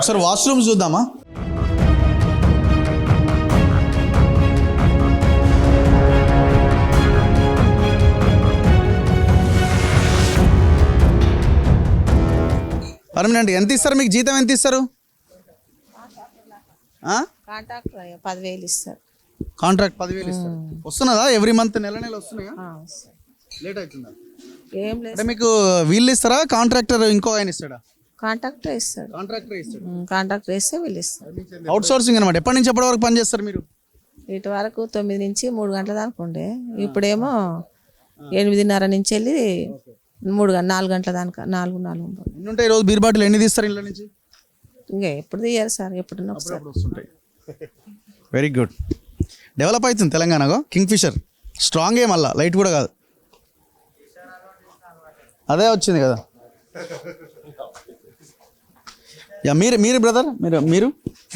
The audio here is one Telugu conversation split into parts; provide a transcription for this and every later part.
ఒకసారి వాష్రూమ్స్ చూద్దామా? పర్మనెంట్ ఎంత ఇస్తారు మీకు? జీతం ఎంత ఇస్తారు? కాంట్రాక్ట్ 10,000 ఇస్తారు. కాంట్రాక్ట్ 10,000 ఇస్తారు. వస్తున్నదా ఎవ్రీ మంత్? నెల వస్తున్నాయా? లేట్ అవుతుందా? ఏం లేదు. అంటే మీకు వీళ్ళు ఇస్తారా, కాంట్రాక్టర్ ఇంకో ఆయన ఇస్తాడా? కాంట్రాక్టర్ ఇస్తాడు. కాంట్రాక్టర్ ఇస్తే వీళ్ళు ఇస్తారు. అవుట్ సోర్సింగ్ అనమాట. ఎప్పటి నుంచి ఎప్పటి వరకు పని చేస్తారు మీరు? ఇటు వరకు 9 నుంచి 3 గంటల దాకా ఉండే, ఇప్పుడేమో 8:30 నుంచి వెళ్ళి 4 గంటల దాకా 4 ఎన్ని ఉంటాయి రోజు? బీర్ బాటిల్ ఎన్ని తీస్తారు ఇళ్ళ నుంచి? ఇంకా ఎప్పుడు తీయాలి సార్, ఎప్పుడున్నా ఒకసారి వస్తుంటాయి. Very good. డెవలప్ అవుతుంది తెలంగాణలో. కింగ్ ఫిషర్ స్ట్రాంగే, మళ్ళా లైట్ కూడా కాదు. అదే వచ్చింది కదా. యా మీరు బ్రదర్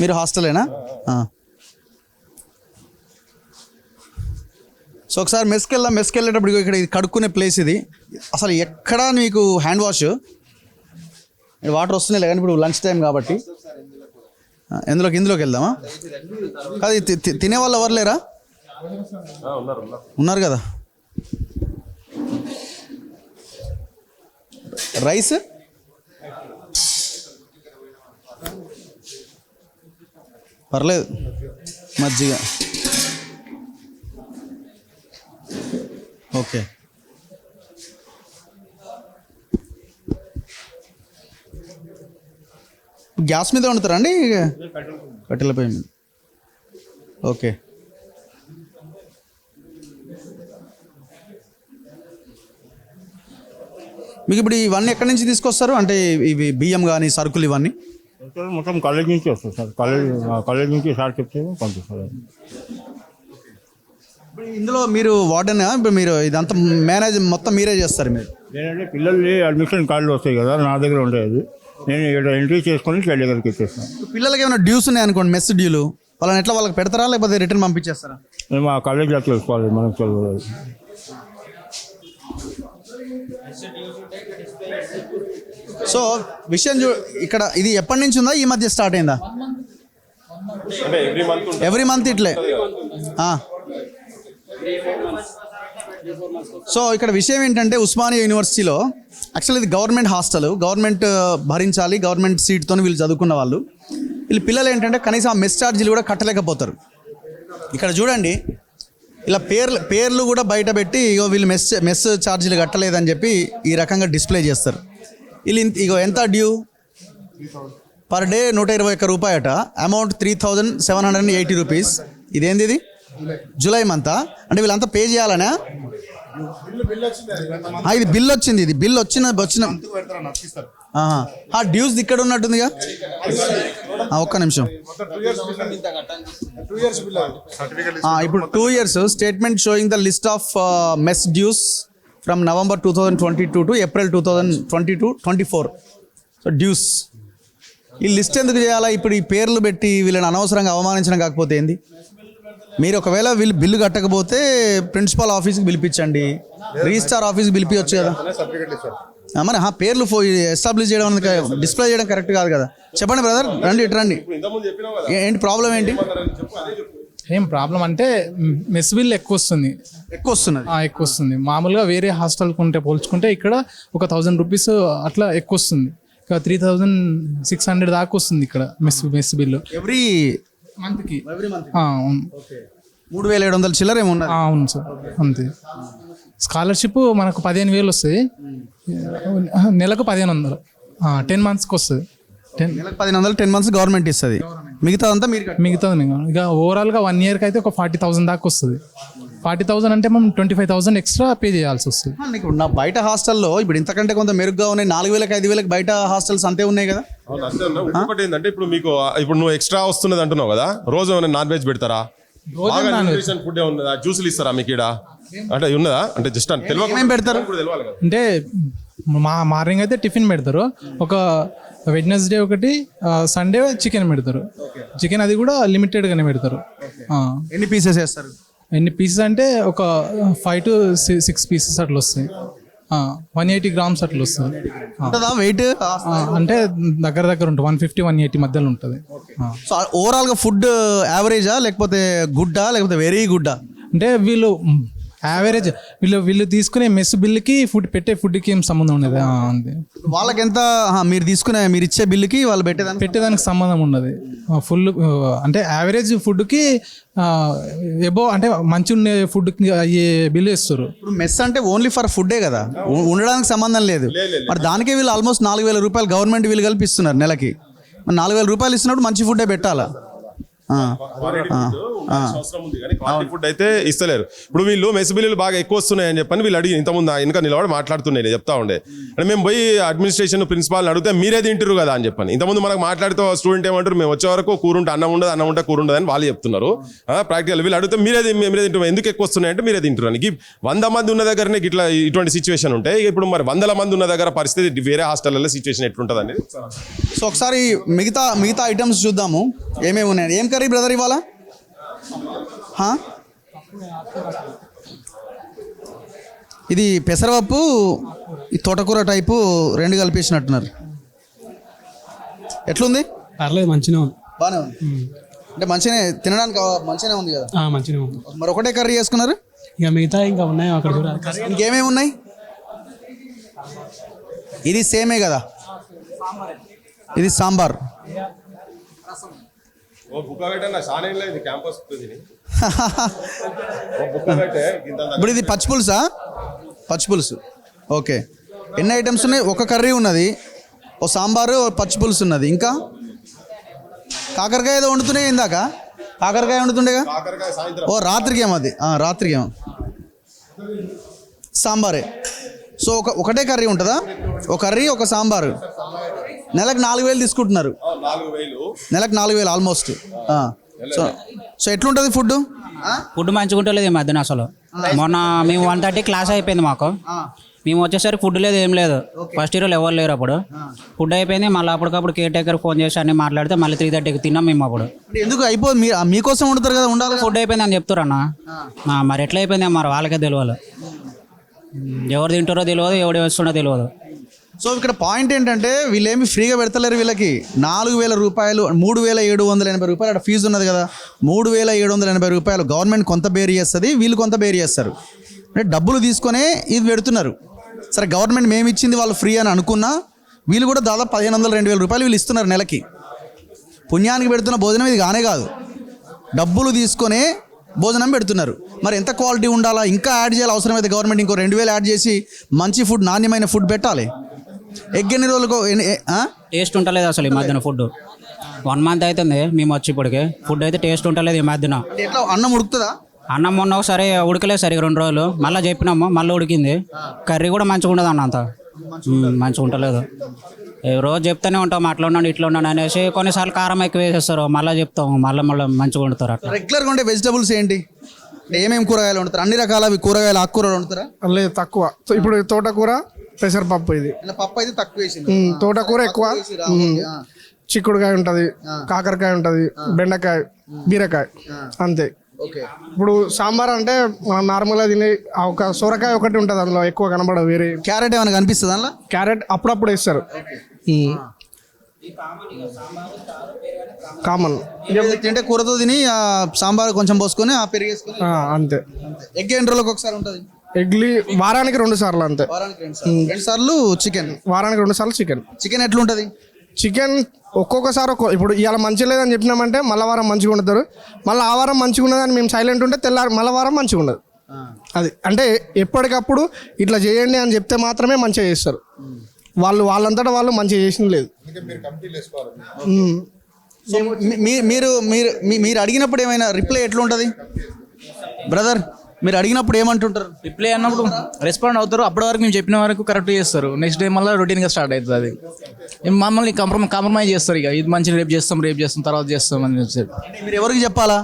మీరు హాస్టలేనా? సో ఒకసారి మెస్కి వెళ్ళేటప్పుడు ఇక్కడ ఇది కడుక్కునే ప్లేస్ ఇది. అసలు ఎక్కడా మీకు హ్యాండ్ వాష్, వాటర్ వస్తున్నాయి కానీ ఇప్పుడు లంచ్ టైం కాబట్టి ఇందులోకి వెళ్దామా? అది తినే వాళ్ళు ఎవరు లేరా? ఉన్నారు కదా. రైస్ పర్లేదు, మజ్జిగ ఓకే. గ్యాస్ మీద వండుతారా అండి? కట్టెల పొయ్యి మీద. ఓకే. మీకు ఇప్పుడు ఇవన్నీ ఎక్కడి నుంచి తీసుకొస్తారు? అంటే ఇవి బియ్యం కానీ సరుకులు ఇవన్నీ మొత్తం కాలేజ్ నుంచి వస్తుంది సార్. కాలేజ్ నుంచి సార్ చెప్తే పంపిస్తారు. ఇందులో మీరు వార్డెన్, ఇప్పుడు మీరు ఇదంతా మేనేజ్ మొత్తం మీరే చేస్తారు మీరు? నేనంటే పిల్లల్ని అడ్మిషన్ కార్డులు వస్తాయి కదా, నా దగ్గర ఉంటాయి. నేను ఇక్కడ ఎంట్రీ చేసుకొని చైల్డ్ దగ్గరికి ఇచ్చేస్తాను. పిల్లలకి ఏమైనా డ్యూస్ ఉన్నాయి అనుకోండి, మెస్ డ్యూలు, వాళ్ళని ఎట్లా వాళ్ళకి పెడతారా లేకపోతే రిటర్న్ పంపించేస్తారా? మేము ఆ కాలేజీలో తెలుసుకోవాలి, మనం చదవాలి. సో విషయం ఇక్కడ ఇది ఎప్పటి నుంచి ఉందా? ఈ మధ్య స్టార్ట్ అయిందా? ఎవ్రీ మంత్ ఇట్లే. సో ఇక్కడ విషయం ఏంటంటే ఉస్మానియా యూనివర్సిటీలో యాక్చువల్లీ ఇది గవర్నమెంట్ హాస్టల్, గవర్నమెంట్ భరించాలి, గవర్నమెంట్ సీట్తో వీళ్ళు చదువుకున్న వాళ్ళు. వీళ్ళు పిల్లలు ఏంటంటే కనీసం ఆ మెస్ ఛార్జీలు కూడా కట్టలేకపోతారు. ఇక్కడ చూడండి, ఇలా పేర్లు కూడా బయట పెట్టి ఇగో వీళ్ళు మెస్ ఛార్జీలు కట్టలేదని చెప్పి ఈ రకంగా డిస్ప్లే చేస్తారు. వీళ్ళు ఇగో ఎంత డ్యూ పర్ డే 121 రూపాయి అట. Amount 3,780 rupees. ఇదేంది? ఇది జూలై మంతా? అంటే వీళ్ళంతా పే చేయాలనా? ఇది బిల్ వచ్చింది. ఇది బిల్ వచ్చిన డ్యూస్ ఇక్కడ ఉన్నట్టుందిగా. ఒక్క నిమిషం. ఇప్పుడు 2 years statement showing the list of mess dues from November 2022 to April 2022-24. So dues ఈ లిస్ట్ ఎందుకు చేయాలా? ఇప్పుడు ఈ పేర్లు పెట్టి వీళ్ళని అనవసరంగా అవమానించడం కాకపోతే ఏంది? మీరు ఒకవేళ వీళ్ళు బిల్లు కట్టకపోతే ప్రిన్సిపాల్ ఆఫీస్కి పిలిపించండి, రిజిస్ట్రార్ ఆఫీస్కి పిలిపించవచ్చు కదా. మరి పేర్లు ఎస్టాబ్లిష్ చేయడం, డిస్ప్లే చేయడం కరెక్ట్ కాదు కదా. చెప్పండి బ్రదర్, రండి. ఏంటి ప్రాబ్లం ఏంటి? ఏం ప్రాబ్లం అంటే మెస్ బిల్ ఎక్కువ వస్తుంది. మామూలుగా వేరే హాస్టల్ పోల్చుకుంటే ఇక్కడ ఒక 1,000 రూపీస్ అట్లా ఎక్కువ వస్తుంది. 3,600 దాకా వస్తుంది ఇక్కడ మెస్ బిల్లు ఎవ్రీ మంత్కి. 3,700 చిల్లర ఏమన్నా? అవును సార్, అంతే. స్కాలర్షిప్ మనకు 15,000 వస్తుంది, నెలకు 1,500, 10 monthsకి వస్తుంది. 1,500 10 months గవర్నమెంట్ ఇస్తుంది, మిగతాదంతా మిగతాది ఇక ఓవరాల్గా 1 yearకి అయితే ఒక 40,000 దాకా వస్తుంది. 40,000 అంటే మనం 25,000 ఎక్స్ట్రా పే చేయాల్సి వస్తుంది. నా బయట హాస్టల్లో ఇప్పుడు ఇంతకంటే కొంత మెరుగ్గా ఉన్నాయి. 4,000 5,000 బయట హాస్టల్స్ అంతే ఉన్నాయి కదా. ఇంకొకటి ఏంటంటే ఇప్పుడు మీకు ఇప్పుడు నువ్వు ఎక్స్ట్రా వస్తున్నది అంటున్నావు కదా, రోజు ఏమైనా నాన్ వెజ్ పెడతారా? ఫుడ్ ఉన్నదా? జ్యూసులు ఇస్తారా మీకు ఇక్కడ? అంటే ఉన్నదా? అంటే జస్ట్ ఏమేమి పెడతారు అంటే మార్నింగ్ అయితే టిఫిన్ పెడతారు, ఒక వెడ్నెస్డే ఒకటి, సండే చికెన్ పెడతారు. చికెన్ అది కూడా లిమిటెడ్గానే పెడతారు. ఎన్ని పీసెస్ వేస్తారు? ఎన్ని పీసెస్ అంటే ఒక 5 to 6 పీసెస్ అట్లా వస్తాయి. 180 grams అట్లా వస్తుంది. ఉంటుందా వెయిట్? అంటే దగ్గర ఉంటుంది 150 180 మధ్యలో ఉంటుంది. సో ఓవరాల్గా ఫుడ్ యావరేజా లేకపోతే గుడ్డా లేకపోతే వెరీ గుడ్డా? అంటే వీళ్ళు యావరేజ్ వీళ్ళు తీసుకునే మెస్ బిల్లుకి పెట్టే ఫుడ్కి ఏం సంబంధం ఉండదు. అంతే వాళ్ళకి ఎంత మీరు ఇచ్చే బిల్లుకి వాళ్ళు పెట్టేదానికి సంబంధం ఉండదు. ఫుల్ అంటే యావరేజ్ ఫుడ్కి ఎబో అంటే మంచి ఉండే ఫుడ్కి అయ్యే బిల్లు ఇస్తారు. ఇప్పుడు మెస్ అంటే ఓన్లీ ఫర్ ఫుడ్డే కదా, ఉండడానికి సంబంధం లేదు. మరి దానికే వీళ్ళు ఆల్మోస్ట్ 4,000 రూపాయలు గవర్నమెంట్ వీళ్ళు కల్పిస్తున్నారు నెలకి. మరి 4,000 రూపాయలు ఇస్తున్నప్పుడు మంచి ఫుడ్డే పెట్టాలా? అవసరం ఉంది కానీ క్వాలిటీ ఫుడ్ అయితే ఇస్తలేరు. ఇప్పుడు వీళ్ళు మెస్ బిల్లులు బాగా ఎక్కువ వస్తున్నాయని చెప్పని వీళ్ళు అడిగి ఇంతకుముందు వెనక నిలబడి మాట్లాడుతున్నాయి, నేను చెప్తా ఉండే. అంటే మేము పోయి అడ్మినిస్ట్రేషన్ ప్రిన్సిపాల్ని అడిగితే మీరే తింటారు కదా అని చెప్పని. ఇంతకుముందు మనకు మాట్లాడితే స్టూడెంట్ ఏమంటారు, మేము వచ్చే వరకు కూర ఉంటే అన్నం ఉండదు, అన్నం ఉంటే కూర ఉండదు అని వాళ్ళు చెప్తున్నారు. ప్రాక్టికల్ వీళ్ళు అడిగితే మీరే తింటారు, ఎందుకు ఎక్కువ వస్తున్నాయి అంటే మీరే తింటారు అని. 100 మంది ఉన్న దగ్గరనే ఇట్లా ఇటువంటి సిచ్యువేషన్ ఉంటాయి. ఇప్పుడు మరి 100 మంది ఉన్న దగ్గర పరిస్థితి వేరే హాస్టల్లో సిచ్యువేషన్ ఎట్లుంటుంది అనేది. సో ఒకసారి మిగతా ఐటమ్స్ చూద్దాము ఏమేమి ఉన్నాయి. ఏం కర్రీ బ్రదర్ ఇవాళ? ఇది పెసరపప్పు, ఈ తోటకూర టైపు రెండు కలిపేసినట్టున్నారు. ఎట్లుంది? పర్లేదు, మంచిగా ఉంది. బాగానే ఉంది అంటే మంచిగానే తినడానికి మంచిగానే ఉంది కదా? మంచిగా ఉంది. మరి ఒకటే కర్రీ చేసుకున్నారు? ఇక మిగతా ఇంకా ఉన్నాయి అక్కడ చూడాలి. ఇంకేమేమి ఉన్నాయి? ఇది సేమే కదా, ఇది సాంబార్. ఇప్పుడు ఇది పచ్చి పులుసా? పచ్చి పులుసు. ఓకే, ఎన్ని ఐటమ్స్ ఉన్నాయి? ఒక కర్రీ ఉన్నది, ఓ సాంబారు, పచ్చి పులుసు ఉన్నది, ఇంకా కాకరకాయ ఏదో వండుతున్నాయి. ఇందాక కాకరకాయ వండుతుండేగా. ఓ రాత్రికి ఏమో అది, రాత్రికి ఏమో సాంబారే. సో ఒకటే కర్రీ ఉంటుందా? ఒక కర్రీ ఒక సాంబారు. నెలకు 4,000 తీసుకుంటున్నారు. నెలకు 4,000 ఆల్మోస్ట్. సో ఎట్లుంటుంది ఫుడ్? ఫుడ్ మంచిగా ఉంటలేదు ఈ మధ్యన అసలు. మొన్న మేము 1:30 క్లాస్ అయిపోయింది మాకు. మేము వచ్చేసరికి ఫుడ్ లేదు, ఏం లేదు. ఫస్ట్ ఇయర్లో ఎవరు లేరు అప్పుడు. ఫుడ్ అయిపోయింది, మళ్ళీ అప్పటికప్పుడు కేర్ టేకర్ ఫోన్ చేసి అన్ని మాట్లాడితే మళ్ళీ 3:30కి తిన్నాం మేము. అప్పుడు ఎందుకు అయిపోయింది? మీకోసం వండుతారు కదా, ఉండాలి. ఫుడ్ అయిపోయింది అని చెప్తారు అన్న. మరి ఎట్లా అయిపోయింది మరి వాళ్ళకే తెలియాలి. ఎవరు తింటారో తెలియదు, ఎవడు వేస్తుండో తెలియదు. సో ఇక్కడ పాయింట్ ఏంటంటే వీళ్ళేమి ఫ్రీగా పెడతలేరు. వీళ్ళకి 4,000 రూపాయలు, 3,780 రూపాయలు అక్కడ ఫీజు ఉన్నది కదా. 3,780 రూపాయలు గవర్నమెంట్ కొంత బేర్ చేస్తుంది, వీళ్ళు కొంత బేర్ చేస్తారు. అంటే డబ్బులు తీసుకొనే ఇది పెడుతున్నారు. సరే గవర్నమెంట్ మేము ఇచ్చింది వాళ్ళు ఫ్రీ అని అనుకున్నా, వీళ్ళు కూడా దాదాపు 1,500-2,000 రూపాయలు వీళ్ళు ఇస్తున్నారు నెలకి. పుణ్యానికి పెడుతున్న భోజనం ఇది కానే కాదు, డబ్బులు తీసుకొనే భోజనం పెడుతున్నారు. మరి ఎంత క్వాలిటీ ఉండాలా, ఇంకా యాడ్ చేయాలి. అవసరమైతే గవర్నమెంట్ ఇంకో 2,000 యాడ్ చేసి మంచి ఫుడ్, నాణ్యమైన ఫుడ్ పెట్టాలి. ఎగ్ ఎన్ని రోజులకు? టేస్ట్ ఉంటలేదు అసలు ఈ మధ్యన. ఫుడ్ 1 month అవుతుంది మేము వచ్చి ఇప్పటికి. ఫుడ్ అయితే టేస్ట్ ఉంటలేదు ఈ మధ్యన. ఎట్లా అన్నం ఉడుకుతుందా? అన్నం మొన్న ఒకసారి ఉడకలేదు సరిగా 2 రోజులు, మళ్ళీ చెప్పినాము, మళ్ళీ ఉడికింది. కర్రీ కూడా మంచిగా ఉండదు అన్న, అంత మంచిగా ఉంటలేదు. రోజు చెప్తూనే ఉంటాం అట్లా ఉన్నాను ఇట్లా ఉన్నాను అనేసి. కొన్నిసార్లు కారం ఎక్కువ వేసేస్తారు, మళ్ళీ చెప్తాము, మళ్ళీ మంచిగా వండుతారు. అట్లా రెగ్యులర్గా ఉండే వెజిటబుల్స్ ఏంటి? ఏమేమి కూరగాయలు వండుతారు? అన్ని రకాల కూరగాయలు, ఆకుకూరలు వండుతారా? లేదు, తక్కువ. ఇప్పుడు తోటకూర, పెసరపప్పు. ఇది పప్పు అయితే తక్కువ వేసింది, తోటకూర ఎక్కువ. చిక్కుడుకాయ ఉంటుంది, కాకరకాయ ఉంటుంది, బెండకాయ, బీరకాయ, అంతే. ఇప్పుడు సాంబార్ అంటే మనం నార్మల్గా తినే ఒక సొరకాయ ఒకటి ఉంటుంది, అందులో ఎక్కువ కనబడదు. వేరే క్యారెట్ ఏమైనా కనిపిస్తుంది అందులో? క్యారెట్ అప్పుడప్పుడు వేస్తారు, కామన్. తింటే కూరతో తిని సాంబార్ కొంచెం పోసుకొని పెరిగేసుకొని అంతే. ఎగ్ ఎన్ని రోజులకు ఒకసారి ఉంటుంది? ఎగ్లీ వారానికి 2 సార్లు అంతే. 2 సార్లు చికెన్, వారానికి 2 సార్లు చికెన్. చికెన్ ఎట్లుంటుంది? చికెన్ ఒక్కొక్కసారి ఇప్పుడు ఇవాళ మంచిగా లేదని చెప్పినామంటే మళ్ళీ వారం మంచిగా ఉండతారు. మళ్ళీ ఆ వారం మంచిగా ఉన్నదని మేము సైలెంట్ ఉంటే తెల్లారి మళ్ళీ వారం మంచిగా ఉండదు. అది అంటే ఎప్పటికప్పుడు ఇట్లా చేయండి అని చెప్తే మాత్రమే మంచిగా చేస్తారు. వాళ్ళంతటా వాళ్ళు మంచిగా చేసింది లేదు. మీరు అడిగినప్పుడు ఏమైనా రిప్లై ఎట్లుంటుంది బ్రదర్? మీరు అడిగినప్పుడు ఏమంటుంటారు? రిప్లై అన్నప్పుడు రెస్పాండ్ అవుతారు. అప్పటి వరకు మేము చెప్పిన వరకు కరెక్ట్ చేస్తారు. నెక్స్ట్ డే మళ్ళీ రొటీన్గా స్టార్ట్ అవుతుంది. అది మమ్మల్ని కాంప్రమైజ్ చేస్తారు. ఇక ఇది మంచి రేపు చేస్తాం తర్వాత చేస్తాం అని చెప్పి. మీరు ఎవరికి చెప్పాలా?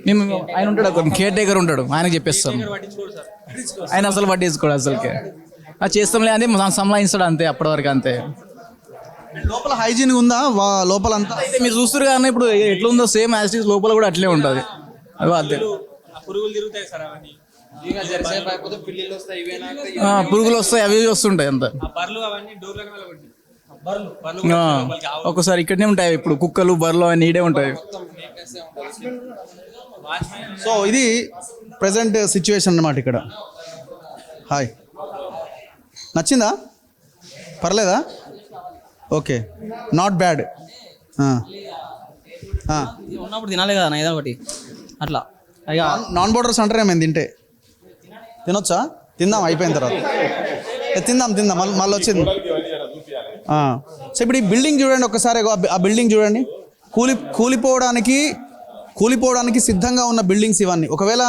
మేము ఆయన ఉంటాడు, ఒక కేర్ టేకర్ ఉంటాడు, ఆయనకి చెప్పేస్తాం. ఆయన అసలు పట్టించుకోడు అసలుకే. చేస్తాంలే అని సంలాయిస్తాడు అంతే, అప్పటి వరకు అంతే. లోపల హైజీన్ ఉందా లోపల అంతా? అయితే మీరు చూస్తారు కానీ ఇప్పుడు ఎట్లా ఉందో సేమ్ యాజ్ ఇట్ ఈస్ లోపల కూడా అట్లే ఉంటుంది. అది అంతే. పురుగులు తిరుగుతాయి సార్ అవన్నీ. పురుగులు వస్తాయి, అవి వస్తుంటాయి అంత. ఒక్కోసారి ఇక్కడనే ఉంటాయి, ఇప్పుడు కుక్కలు బర్రెలు అవి నీడే ఉంటాయి. సో ఇది ప్రజెంట్ సిచ్యువేషన్ అన్నమాట ఇక్కడ. హాయ్, నచ్చిందా? పర్లేదా? Okay, not bad. ఉన్నప్పుడు తినాలి కదా ఏదో ఒకటి అట్లా. నాన్ బోర్డర్స్ అంటారే మేము తింటే తినొచ్చా? తిందాం అయిపోయిన తర్వాత. తిందాం మళ్ళీ వచ్చింది. సో ఇప్పుడు ఈ బిల్డింగ్ చూడండి ఒక్కసారి, ఆ బిల్డింగ్ చూడండి. కూలిపోవడానికి సిద్ధంగా ఉన్న బిల్డింగ్స్ ఇవన్నీ. ఒకవేళ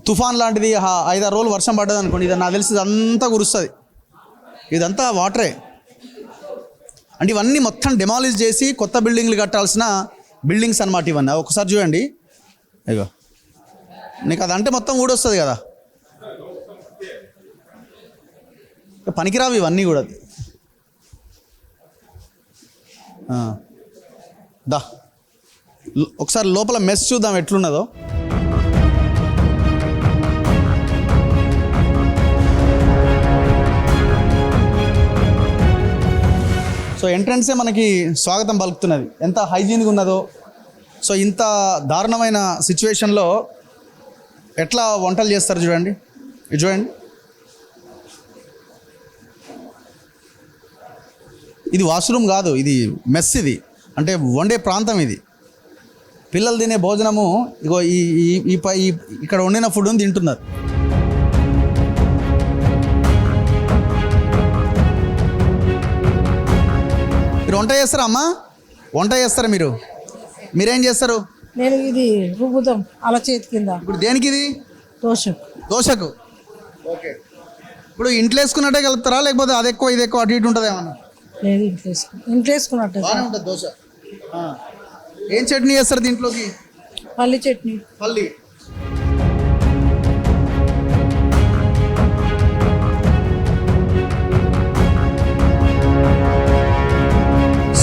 తుఫాన్ లాంటిది 5-6 రోజులు వర్షం పడ్డది అనుకోండి, ఇది నాకు తెలిసి ఇదంతా కురుస్తుంది. ఇదంతా వాటరే. అంటే ఇవన్నీ మొత్తం డెమాలిష్ చేసి కొత్త బిల్డింగ్లు కట్టాల్సిన బిల్డింగ్స్ అన్నమాట ఇవన్నీ. ఒకసారి చూడండి, ఇగో నీకు అదంటే మొత్తం ఊడొస్తుంది కదా, పనికిరావు ఇవన్నీ కూడా. దా ఒకసారి లోపల మెస్ చూద్దాం ఎట్లున్నదో. సో ఎంట్రన్సే మనకి స్వాగతం పలుకుతున్నది, ఎంత హైజీన్గా ఉన్నదో. సో ఇంత దారుణమైన సిచ్యువేషన్లో ఎట్లా వంటలు చేస్తారు చూడండి. ఇది చూడండి, ఇది వాష్రూమ్ కాదు, ఇది మెస్. ఇది అంటే వండే ప్రాంతం. ఇది పిల్లలు తినే భోజనము. ఇగో ఈ ఇక్కడ వండిన ఫుడ్ని తింటున్నారు. మీరు వంట చేస్తారా అమ్మా? వంట చేస్తారా మీరు? మీరేం చేస్తారు? నేను ఇది రుబ్బుతాం అలా చేతి కింద. ఇప్పుడు దేనికి ఇది? దోశకు. ఓకే, ఇప్పుడు ఇంట్లో వేసుకున్నట్టే కలుపుతారా, లేకపోతే అది ఎక్కువ ఇది ఎక్కువ అటు ఇటు ఉంటుంది ఏమన్నా? లేదు, ఇంట్లో వేసుకున్నట్టు బాగానే ఉంటుంది దోశ. ఏం చట్నీ చేస్తారు దీంట్లోకి? పల్లి చట్నీ. పల్లి.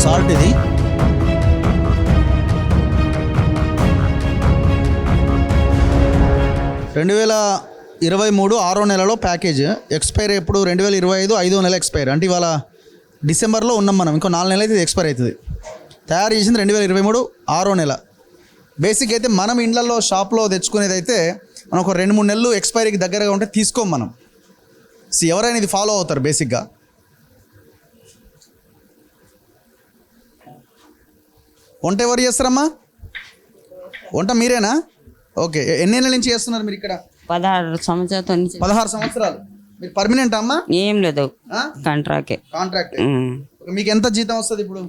సాల్ట్ ఇది. రెండు 2023 6వ నెలలో ప్యాకేజ్. ఎక్స్పైర్ ఎప్పుడు? 2025 5వ నెల ఎక్స్పైర్. అంటే ఇవాళ డిసెంబర్లో ఉన్నాం మనం, ఇంకో 4 నెలలు అయితే ఇది ఎక్స్పైర్ అవుతుంది. తయారు చేసింది 2023 6వ నెల. బేసిక్ అయితే మనం ఇండ్లలో షాప్లో తెచ్చుకునేది అయితే మనం ఒక 2-3 నెలలు ఎక్స్పైరీకి దగ్గరగా ఉంటే తీసుకోం మనం. ఎవరైనా ఇది ఫాలో అవుతారు బేసిక్గా. వంట ఎవరు చేస్తారమ్మా? వంట మీరేనా? ఓకే, ఎన్నేళ్ళ నుంచి చేస్తున్నారు మీరు ఇక్కడ? 16 సంవత్సరాలతో. 16 సంవత్సరాలు. మీరు పర్మనెంట్ అమ్మా? ఏం లేదు, కాంట్రాక్ట్. మీకు ఎంత జీతం వస్తుంది ఇప్పుడు?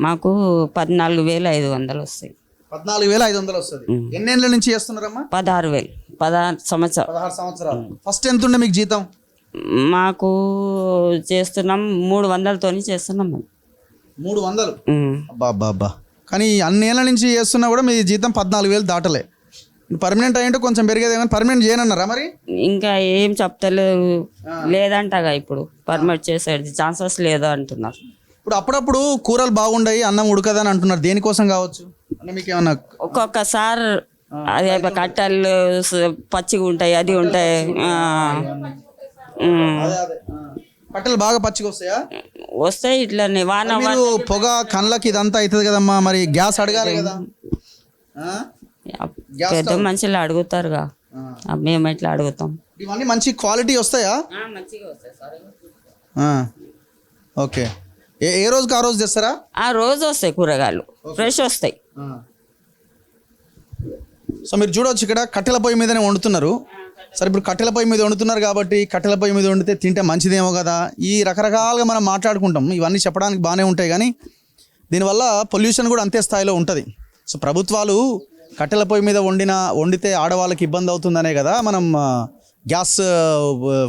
మాకు 14,500 వస్తాయి. 14,500 వస్తుంది. ఎన్నేళ్ళ నుంచి చేస్తున్నారమ్మా? 16,000. 16 సంవత్సరాలు. ఫస్ట్ ఎంత ఉండే మీకు జీతం? మాకు చేస్తున్నాం 300తో చేస్తున్నాం మేము. 300? అబ్బా. కానీ అన్నేళ్ళ నుంచి చేస్తున్నా కూడా మీ జీతం 14,000 దాటలే. పర్మనెంట్ అయ్యింటే కొంచెం పెరిగేది, కానీ పర్మనెంట్ చేయనన్నారా మరి? ఇంకా ఏం చెప్తలేదు, లేదంటగా ఇప్పుడు పర్మనెంట్ చేసేది ఛాన్సెస్ లేదు అంటున్నారు. ఇప్పుడు అప్పుడప్పుడు కూరలు బాగుండయి, అన్నం ఉడకదని అంటున్నారు. దేనికోసం కావచ్చు అంటే మీకు ఏమన్నా? ఒక్కొక్కసారి అదే కట్టెలు పచ్చిగా ఉంటాయి, అది ఉంటాయి. కట్టెలు బాగా పచ్చిగా వస్తాయా? వస్తాయి ఇట్లనే. వాన మీరు పొగ కళ్ళకి ఇదంతా అవుతుంది కదమ్మా, మరి గ్యాస్ అడగాలి కదా. పెద్ద మనుషులు అడుగుతారుగా, మేము ఎట్లా అడుగుతాం? ఇవన్నీ మంచి క్వాలిటీ వస్తాయా? ఓకే, ఏ రోజుకి ఆ రోజు తెస్తారా? ఆ రోజు వస్తాయి, కూరగాయలు ఫ్రెష్ వస్తాయి. సో మీరు చూడవచ్చు ఇక్కడ కట్టెల పొయ్యి మీదనే వండుతున్నారు. సరే, ఇప్పుడు కట్టెల పొయ్యి మీద వండుతున్నారు కాబట్టి కట్టెల పొయ్యి మీద వండితే తింటే మంచిదేమో కదా, ఈ రకరకాలుగా మనం మాట్లాడుకుంటాం. ఇవన్నీ చెప్పడానికి బాగానే ఉంటాయి, కానీ దీనివల్ల పొల్యూషన్ కూడా అంతే స్థాయిలో ఉంటుంది. సో ప్రభుత్వాలు కట్టెల పొయ్యి మీద వండితే ఆడవాళ్ళకి ఇబ్బంది అవుతుందనే కదా మనం గ్యాస్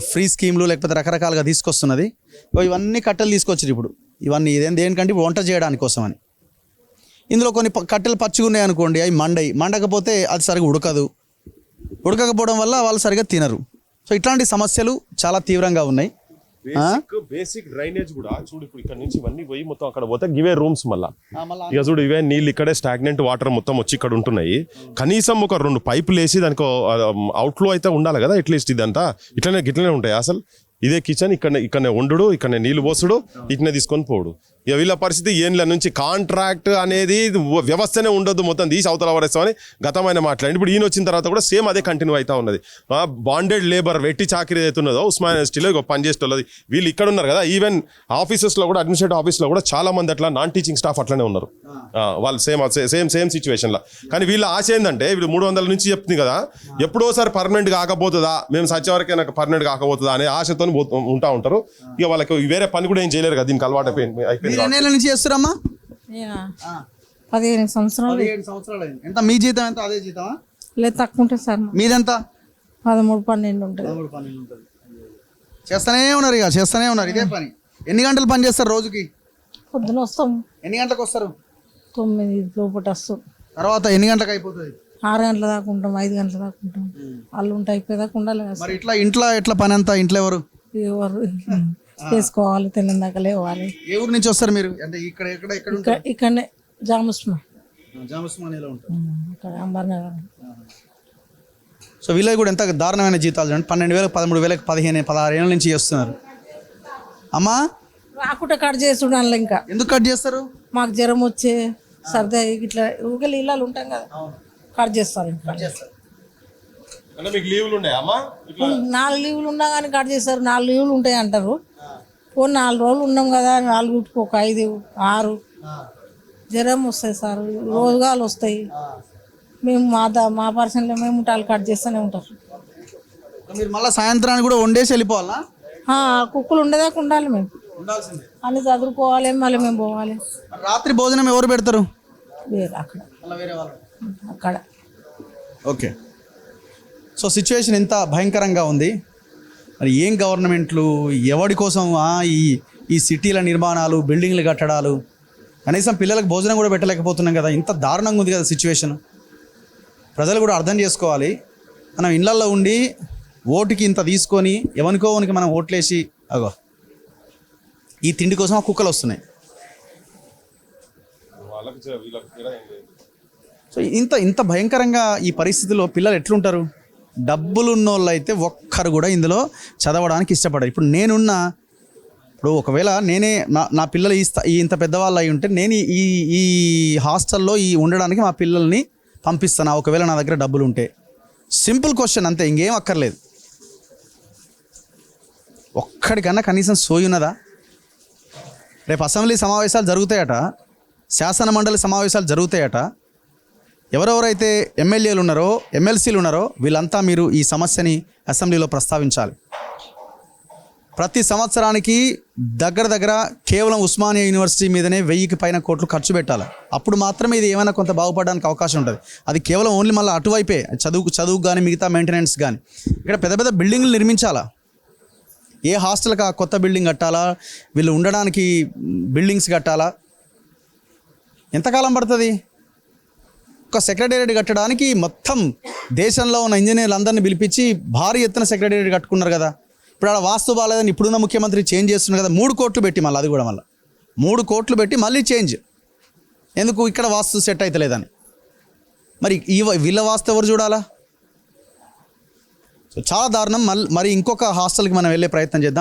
ఫ్రీ స్కీమ్లు లేకపోతే రకరకాలుగా తీసుకొస్తున్నది. ఇవన్నీ కట్టెలు తీసుకొచ్చారు ఇప్పుడు. ఇవన్నీ దేనికంటే ఇప్పుడు వంట చేయడానికి కోసం అని. ఇందులో కొన్ని కట్టెలు పచ్చిగా ఉన్నాయి అనుకోండి, అవి మండకపోతే అది సరిగా ఉడకకపోవడం వల్ల వాళ్ళు సరిగా తినరు. సో ఇట్లాంటి సమస్యలు చాలా తీవ్రంగా ఉన్నాయి. బేసిక్ డ్రైనేజ్ కూడా చూడు, ఇప్పుడు ఇక్కడ నుంచి ఇవన్నీ పోయి మొత్తం అక్కడ పోతే గివే రూమ్స్ మళ్ళా. ఇక చూడు ఇవే నీళ్ళు ఇక్కడే స్టాగ్నెంట్ వాటర్ మొత్తం వచ్చి ఇక్కడ ఉంటున్నాయి. కనీసం ఒక 2 పైపులు వేసి దానికి అవుట్లో అయితే ఉండాలి కదా అట్లీస్ట్. ఇదంతా ఇట్లనే ఉంటాయి అసలు. ఇదే కిచెన్, ఇక్కడనే వండుడు, ఇక్కడనే నీళ్ళు పోసుడు, ఇట్నే తీసుకొని పోడు. ఇక వీళ్ళ పరిస్థితి ఏండ్ల నుంచి కాంట్రాక్ట్ అనేది వ్యవస్థనే ఉండదు, మొత్తం తీసి అవతల వరేస్తామని గతమైన మాట్లాడి. ఇప్పుడు ఈయన వచ్చిన తర్వాత కూడా సేమ్ అదే కంటిన్యూ అవుతా ఉన్నది. బాండెడ్ లేబర్ వెట్టి చాకరీ అవుతున్నదో ఉస్మాన్ యూనివర్సిటీలో ఇక పనిచేస్తున్నది. వీళ్ళు ఇక్కడ ఉన్నారు కదా, ఈవెన్ ఆఫీసెస్లో కూడా అడ్మినిస్ట్రేటివ్ ఆఫీస్లో కూడా చాలా మంది అట్లా నాన్ టీచింగ్ స్టాఫ్ అట్లనే ఉన్నారు. వాళ్ళు సేమ్ సిచ్యువేషన్లో. కానీ వీళ్ళ ఆశ ఏంటంటే వీళ్ళు 300 నుంచి చెప్తుంది కదా, ఎప్పుడోసారి పర్మనెంట్ కాకపోతుందా, మేము సత్యవరకే నాకు పర్మనెంట్ కాకపోతుందా అనే ఆశతో ఉంటా ఉంటారు. ఇక వాళ్ళకి వేరే పని కూడా ఏం చేయలేరు కదా, దీనికి అలవాటు అయిపోయింది. నుంచి చేస్తారమ్మా? 15 సంవత్సరాలు. 17 సంవత్సరాలు. ఎంత మీ జీతం? ఎంత అదే జీతమా? లేదు, తక్కువ ఉంటుంది సార్. మీదెంత? 13-12 ఉంటుంది. చేస్తూనే ఉన్నారు, ఇక చేస్తూనే ఉన్నారు ఇదే పని. ఎన్ని గంటలు పని చేస్తారు రోజుకి? పొద్దున వస్తాం. ఎన్ని గంటలకు వస్తారు? 9 లోపల వస్తాం. తర్వాత ఎన్ని గంటలకు అయిపోతుంది? 6 గంటల దాకా ఉంటాం, 5 గంటల దాకా ఉంటాం. వాళ్ళు ఉంటే అయిపోయేదాకా ఉండాలి కదా. మరి ఇంట్లో ఎట్లా పని అంతా? ఇంట్లో ఎవరు చేసుకోవాలి, తెల్లందాక లేవాలి. ఏ ఊరు నుంచి వస్తారు మీరు? అంటే ఇక్కడనే జాముస్మా ఉంటారు, ఇక్కడ అంబర్నగర్. సో వీళ్ళకి కూడా ఎంత దారుణమైన జీతాలు చూడండి. 12,000, 13,000, 15, 16 ఏళ్ళ నుంచి చేస్తున్నారు. అమ్మా రాకుండా కట్ చేస్తుండ. ఇంకా ఎందుకు కట్ చేస్తారు? మాకు జ్వరం వచ్చే సర్ది ఇట్లా ఊగలి ఇళ్ళాలు ఉంటాం కదా, కట్ చేస్తారు. ఇంకా 4 లీవులు ఉన్నా కానీ కట్ చేస్తారు. 4 లీవులు ఉంటాయి అంటారు. 4 రోజులు ఉన్నాం కదా, 4 ఒక 5, 6 జ్వరం వస్తాయి సార్, రోగాలు వస్తాయి. మేము మా పర్సన్లో మేము వాళ్ళు కట్ చేస్తూనే ఉంటారు. మీరు మళ్ళీ సాయంత్రానికి కూడా వండేసి వెళ్ళిపోవాలా? కుక్కలు ఉండేదాకా ఉండాలి. మేము అన్ని చదువుకోవాలి, మళ్ళీ మేము పోవాలి. రాత్రి భోజనం ఎవరు పెడతారు? వేరే అక్కడ. ఓకే. సో సిచ్యువేషన్ ఎంత భయంకరంగా ఉంది. మరి ఏం గవర్నమెంట్లు ఎవడి కోసం ఈ సిటీల నిర్మాణాలు, బిల్డింగ్లు కట్టడాలు, కనీసం పిల్లలకు భోజనం కూడా పెట్టలేకపోతున్నాం కదా. ఇంత దారుణంగా ఉంది కదా సిచ్యువేషన్. ప్రజలు కూడా అర్థం చేసుకోవాలి. మనం ఇళ్ళల్లో ఉండి ఓటుకి ఇంత తీసుకొని ఎవరికోవనికి మనం ఓట్లేసి అగో ఈ తిండి కోసం ఆ కుక్కలు వస్తున్నాయి. సో ఇంత భయంకరంగా ఈ పరిస్థితిలో పిల్లలు ఎట్లుంటారు? డబ్బులు ఉన్నోళ్ళు అయితే ఒక్కరు కూడా ఇందులో చదవడానికి ఇష్టపడరు. ఇప్పుడు ఒకవేళ నేనే నా పిల్లలు ఇంత పెద్దవాళ్ళు అయి ఉంటే నేను ఈ హాస్టల్లో ఉండడానికి మా పిల్లల్ని పంపిస్తాను, ఒకవేళ నా దగ్గర డబ్బులు ఉంటే. సింపుల్ క్వశ్చన్ అంతే, ఇంకేం అక్కర్లేదు. ఒక్కడికన్నా కనీసం సోయి ఉన్నదా? రేపు అసెంబ్లీ సమావేశాలు జరుగుతాయట, శాసన మండలి సమావేశాలు జరుగుతాయట. ఎవరెవరైతే ఎమ్మెల్యేలు ఉన్నారో, ఎమ్మెల్సీలు ఉన్నారో వీళ్ళంతా మీరు ఈ సమస్యని అసెంబ్లీలో ప్రస్తావించాలి. ప్రతి సంవత్సరానికి దగ్గర కేవలం ఉస్మానియా యూనివర్సిటీ మీదనే 1000కి పైన కోట్లు ఖర్చు పెట్టాలి. అప్పుడు మాత్రమే ఇది ఏమైనా కొంత బాగుపడడానికి అవకాశం ఉంటుంది. అది కేవలం ఓన్లీ మళ్ళీ అటువైపే చదువుకు కానీ మిగతా మెయింటెనెన్స్ కానీ. ఇక్కడ పెద్ద పెద్ద బిల్డింగ్లు నిర్మించాలా. ఏ హాస్టల్కి ఆ కొత్త బిల్డింగ్ కట్టాలా, వీళ్ళు ఉండడానికి బిల్డింగ్స్ కట్టాలా. ఎంతకాలం పడుతుంది? ఒక సెక్రటేరియట్ కట్టడానికి మొత్తం దేశంలో ఉన్న ఇంజనీర్లు అందరినీ పిలిపించి భారీ ఎత్తున సెక్రటేరియట్ కట్టుకున్నారు కదా. ఇప్పుడు ఆడ వాస్తు బాగాలేదని ఇప్పుడున్న ముఖ్యమంత్రి చేంజ్ చేస్తున్నారు కదా. 3 కోట్లు పెట్టి మళ్ళీ అది కూడా 3 కోట్లు పెట్టి మళ్ళీ చేంజ్ ఎందుకు? ఇక్కడ వాస్తు సెట్ అవుతలేదని. మరి వీళ్ళ వాస్తు ఎవరు చూడాలా? సో చాలా దారుణం. మరి ఇంకొక హాస్టల్కి మనం వెళ్ళే ప్రయత్నం చేద్దాం.